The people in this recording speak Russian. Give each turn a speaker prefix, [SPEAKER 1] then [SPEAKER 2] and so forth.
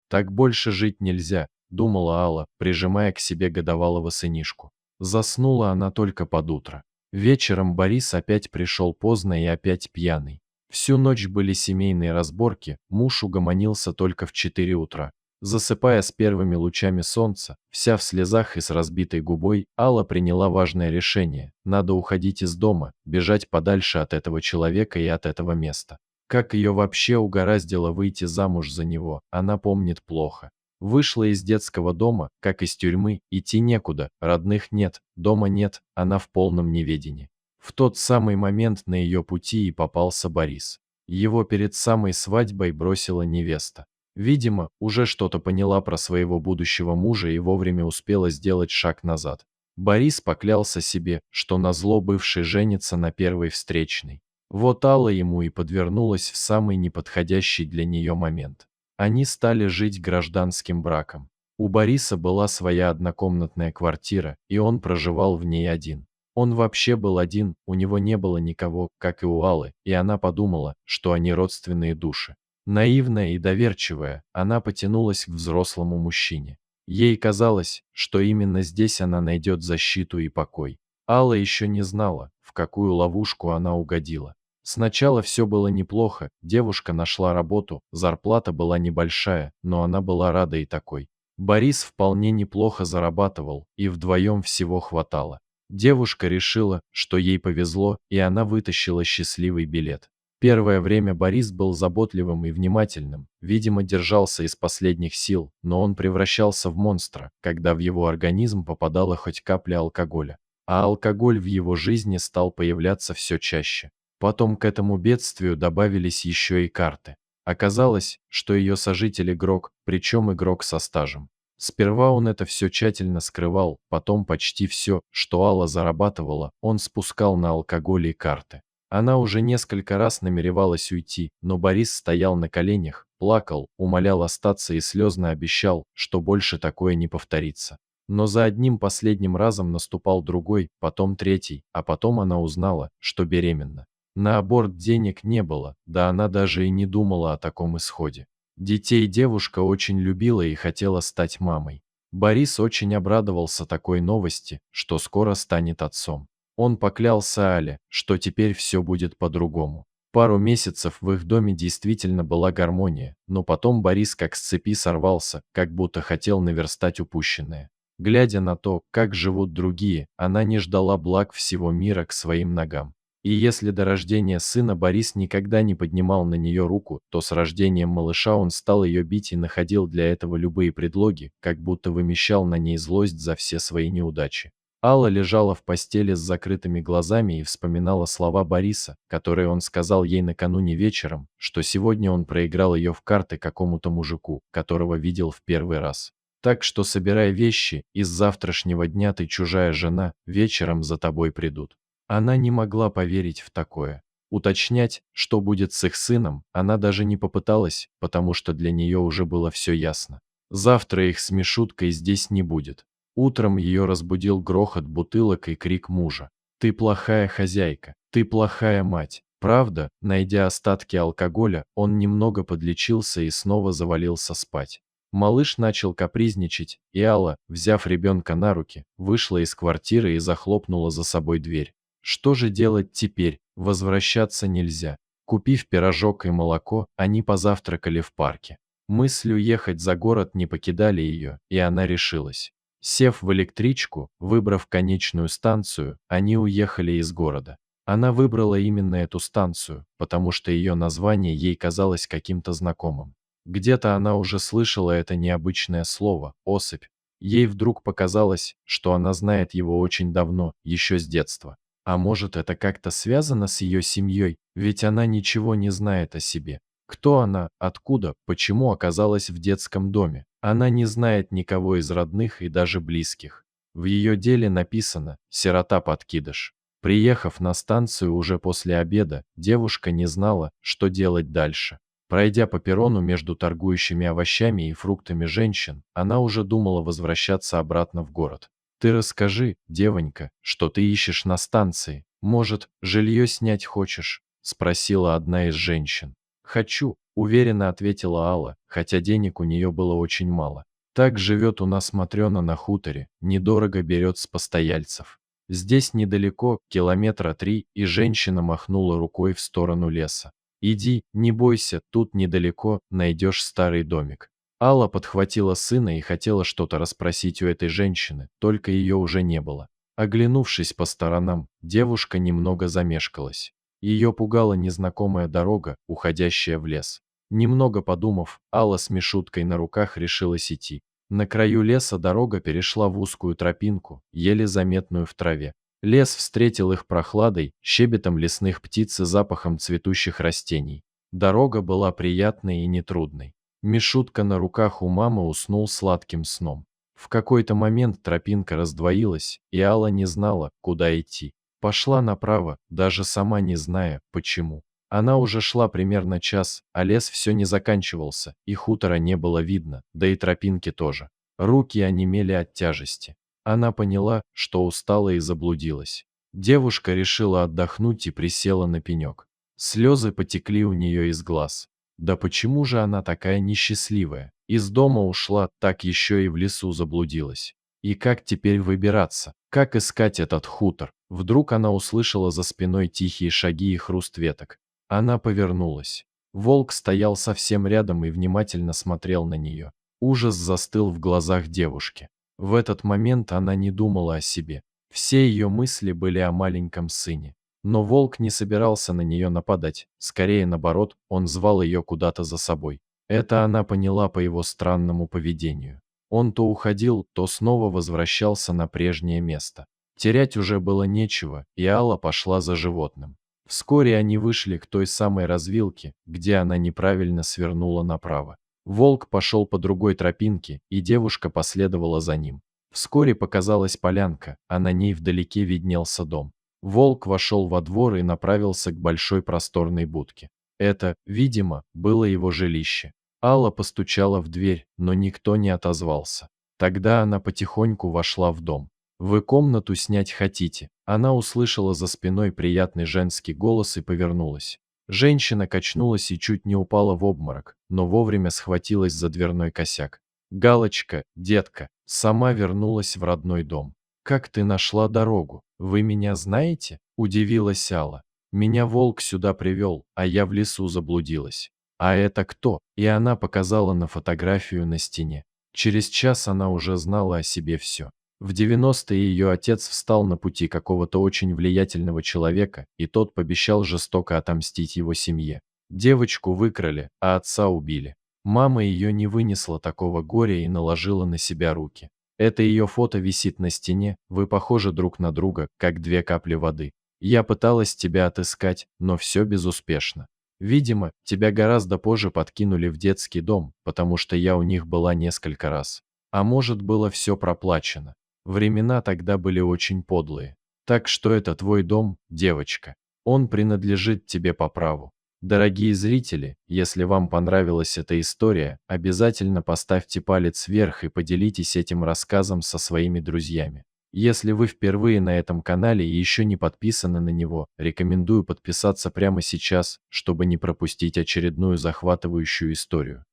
[SPEAKER 1] Так больше жить нельзя, думала Алла, прижимая к себе годовалого сынишку. Заснула она только под утро. Вечером Борис опять пришел поздно и опять пьяный. Всю ночь были семейные разборки, муж угомонился только в 4 утра. Засыпая с первыми лучами солнца, вся в слезах и с разбитой губой, Алла приняла важное решение. Надо уходить из дома, бежать подальше от этого человека и от этого места. Как ее вообще угораздило выйти замуж за него, она помнит плохо. Вышла из детского дома, как из тюрьмы, идти некуда, родных нет, дома нет, она в полном неведении. В тот самый момент на ее пути и попался Борис. Его перед самой свадьбой бросила невеста. Видимо, уже что-то поняла про своего будущего мужа и вовремя успела сделать шаг назад. Борис поклялся себе, что назло бывший женится на первой встречной. Вот Алла ему и подвернулась в самый неподходящий для нее момент. Они стали жить гражданским браком. У Бориса была своя однокомнатная квартира, и он проживал в ней один. Он вообще был один, у него не было никого, как и у Аллы, и она подумала, что они родственные души. Наивная и доверчивая, она потянулась к взрослому мужчине. Ей казалось, что именно здесь она найдет защиту и покой. Алла еще не знала, в какую ловушку она угодила. Сначала все было неплохо, девушка нашла работу, зарплата была небольшая, но она была рада и такой. Борис вполне неплохо зарабатывал, и вдвоем всего хватало. Девушка решила, что ей повезло, и она вытащила счастливый билет. Первое время Борис был заботливым и внимательным, видимо, держался из последних сил, но он превращался в монстра, когда в его организм попадала хоть капля алкоголя. А алкоголь в его жизни стал появляться все чаще. Потом к этому бедствию добавились еще и карты. Оказалось, что ее сожитель игрок, причем игрок со стажем. Сперва он это все тщательно скрывал, потом почти все, что Алла зарабатывала, он спускал на алкоголь и карты. Она уже несколько раз намеревалась уйти, но Борис стоял на коленях, плакал, умолял остаться и слезно обещал, что больше такое не повторится. Но за одним последним разом наступал другой, потом третий, а потом она узнала, что беременна. На аборт денег не было, да она даже и не думала о таком исходе. Детей девушка очень любила и хотела стать мамой. Борис очень обрадовался такой новости, что скоро станет отцом. Он поклялся Але, что теперь все будет по-другому. Пару месяцев в их доме действительно была гармония, но потом Борис как с цепи сорвался, как будто хотел наверстать упущенное. Глядя на то, как живут другие, она не ждала благ всего мира к своим ногам. И если до рождения сына Борис никогда не поднимал на нее руку, то с рождением малыша он стал ее бить и находил для этого любые предлоги, как будто вымещал на ней злость за все свои неудачи. Алла лежала в постели с закрытыми глазами и вспоминала слова Бориса, которые он сказал ей накануне вечером, что сегодня он проиграл ее в карты какому-то мужику, которого видел в первый раз. Так что собирай вещи, из завтрашнего дня ты чужая жена, вечером за тобой придут. Она не могла поверить в такое. Уточнять, что будет с их сыном, она даже не попыталась, потому что для нее уже было все ясно. Завтра их с Мишуткой здесь не будет. Утром ее разбудил грохот бутылок и крик мужа. «Ты плохая хозяйка, ты плохая мать». Правда, найдя остатки алкоголя, он немного подлечился и снова завалился спать. Малыш начал капризничать, и Алла, взяв ребенка на руки, вышла из квартиры и захлопнула за собой дверь. Что же делать теперь? Возвращаться нельзя. Купив пирожок и молоко, они позавтракали в парке. Мысль уехать за город не покидали ее, и она решилась. Сев в электричку, выбрав конечную станцию, они уехали из города. Она выбрала именно эту станцию, потому что ее название ей казалось каким-то знакомым. Где-то она уже слышала это необычное слово «особь». Ей вдруг показалось, что она знает его очень давно, еще с детства. А может, это как-то связано с ее семьей, ведь она ничего не знает о себе. Кто она, откуда, почему оказалась в детском доме? Она не знает никого из родных и даже близких. В ее деле написано «сирота-подкидыш». Приехав на станцию уже после обеда, девушка не знала, что делать дальше. Пройдя по перрону между торгующими овощами и фруктами женщин, она уже думала возвращаться обратно в город. «Ты расскажи, девонька, что ты ищешь на станции. Может, жилье снять хочешь?» – спросила одна из женщин. «Хочу», уверенно ответила Алла, хотя денег у нее было очень мало. Так живет у нас Матрена на хуторе, недорого берет с постояльцев. Здесь недалеко, километра 3, и женщина махнула рукой в сторону леса. Иди, не бойся, тут недалеко найдешь старый домик. Алла подхватила сына и хотела что-то расспросить у этой женщины, только ее уже не было. Оглянувшись по сторонам, девушка немного замешкалась. Ее пугала незнакомая дорога, уходящая в лес. Немного подумав, Алла с Мишуткой на руках решилась идти. На краю леса дорога перешла в узкую тропинку, еле заметную в траве. Лес встретил их прохладой, щебетом лесных птиц и запахом цветущих растений. Дорога была приятной и нетрудной. Мишутка на руках у мамы уснул сладким сном. В какой-то момент тропинка раздвоилась, и Алла не знала, куда идти. Пошла направо, даже сама не зная, почему. Она уже шла примерно час, а лес все не заканчивался, и хутора не было видно, да и тропинки тоже. Руки онемели от тяжести. Она поняла, что устала и заблудилась. Девушка решила отдохнуть и присела на пенек. Слезы потекли у нее из глаз. Да почему же она такая несчастливая? Из дома ушла, так еще и в лесу заблудилась. И как теперь выбираться? Как искать этот хутор? Вдруг она услышала за спиной тихие шаги и хруст веток. Она повернулась. Волк стоял совсем рядом и внимательно смотрел на нее. Ужас застыл в глазах девушки. В этот момент она не думала о себе. Все ее мысли были о маленьком сыне. Но волк не собирался на нее нападать, скорее наоборот, он звал ее куда-то за собой. Это она поняла по его странному поведению. Он то уходил, то снова возвращался на прежнее место. Терять уже было нечего, и Алла пошла за животным. Вскоре они вышли к той самой развилке, где она неправильно свернула направо. Волк пошел по другой тропинке, и девушка последовала за ним. Вскоре показалась полянка, а на ней вдалеке виднелся дом. Волк вошел во двор и направился к большой просторной будке. Это, видимо, было его жилище. Алла постучала в дверь, но никто не отозвался. Тогда она потихоньку вошла в дом. «Вы комнату снять хотите?» Она услышала за спиной приятный женский голос и повернулась. Женщина качнулась и чуть не упала в обморок, но вовремя схватилась за дверной косяк. «Галочка, детка, сама вернулась в родной дом. Как ты нашла дорогу? Вы меня знаете?» – удивилась Алла. «Меня волк сюда привел, а я в лесу заблудилась». «А это кто?» И она показала на фотографию на стене. Через час она уже знала о себе все. В 90-е ее отец встал на пути какого-то очень влиятельного человека, и тот пообещал жестоко отомстить его семье. Девочку выкрали, а отца убили. Мама ее не вынесла такого горя и наложила на себя руки. Это ее фото висит на стене, вы похожи друг на друга, как две капли воды. Я пыталась тебя отыскать, но все безуспешно. Видимо, тебя гораздо позже подкинули в детский дом, потому что я у них была несколько раз. А может, было все проплачено. Времена тогда были очень подлые. Так что это твой дом, девочка. Он принадлежит тебе по праву. Дорогие зрители, если вам понравилась эта история, обязательно поставьте палец вверх и поделитесь этим рассказом со своими друзьями. Если вы впервые на этом канале и еще не подписаны на него, рекомендую подписаться прямо сейчас, чтобы не пропустить очередную захватывающую историю.